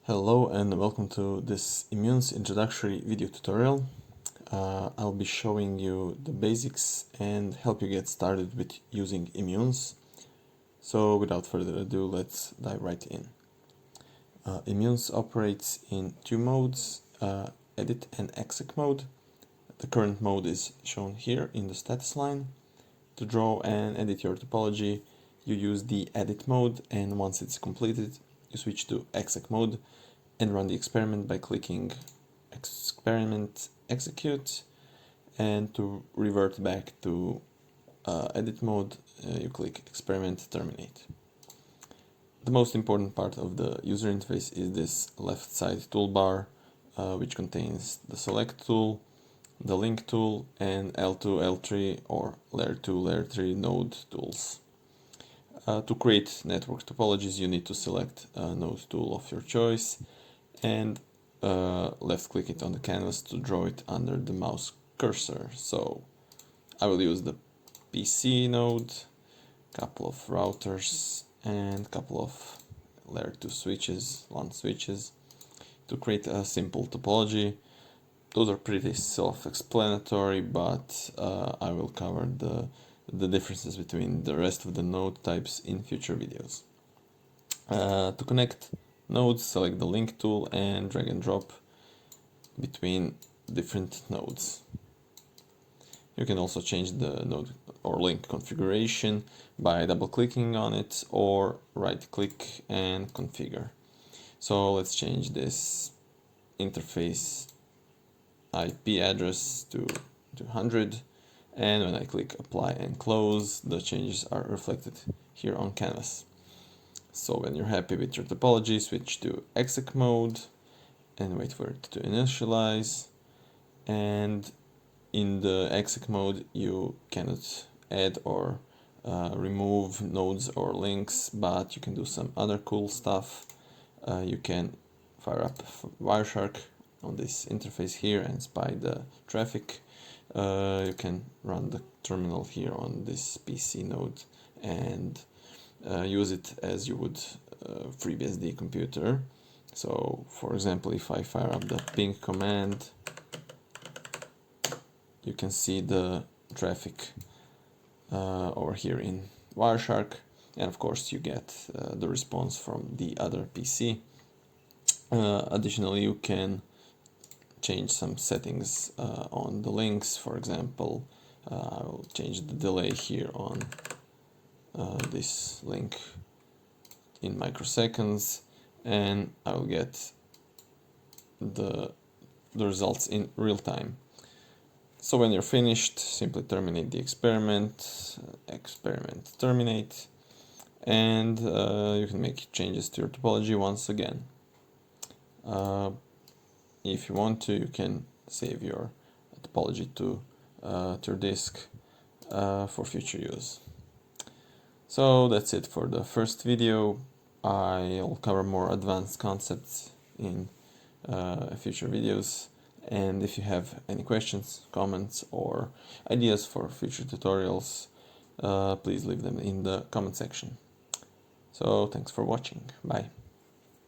Hello and welcome to this IMUNES introductory video tutorial. I'll be showing you the basics and help you get started with using IMUNES. So without further ado, let's dive right in. IMUNES operates in two modes, edit and exec mode. The current mode is shown here in the status line. To draw and edit your topology, you use the edit mode, and once it's completed, you switch to exec mode and run the experiment by clicking experiment execute, and to revert back to edit mode, you click experiment terminate. The most important part of the user interface is this left side toolbar, which contains the select tool, the link tool, and L2, L3 or layer 2, layer 3 node tools. To create network topologies, you need to select a node tool of your choice and left click it on the canvas to draw it under the mouse cursor. So I will use the PC node, couple of routers and couple of layer 2 switches, LAN switches, to create a simple topology. Those are pretty self-explanatory, but I will cover the differences between the rest of the node types in future videos. To connect nodes, select the link tool and drag and drop between different nodes. You can also change the node or link configuration by double clicking on it or right click and configure. So let's change this interface IP address to 200, and when I click apply and close, the changes are reflected here on canvas. So when you're happy with your topology, switch to exec mode and wait for it to initialize. And in the exec mode, you cannot add or remove nodes or links, but you can do some other cool stuff. You can fire up Wireshark on this interface here and spy the traffic. You can run the terminal here on this PC node and use it as you would FreeBSD computer. So for example, if I fire up the ping command, you can see the traffic over here in Wireshark, and of course you get the response from the other PC. Additionally, you can change some settings on the links. For example, I will change the delay here on this link in microseconds, and I will get the results in real time. So when you're finished, simply terminate the experiment, experiment terminate, and you can make changes to your topology once again. If you want to, you can save your topology to your disk for future use. So that's it for the first video. I'll cover more advanced concepts in future videos, and if you have any questions, comments or ideas for future tutorials, please leave them in the comment section. So thanks for watching. Bye.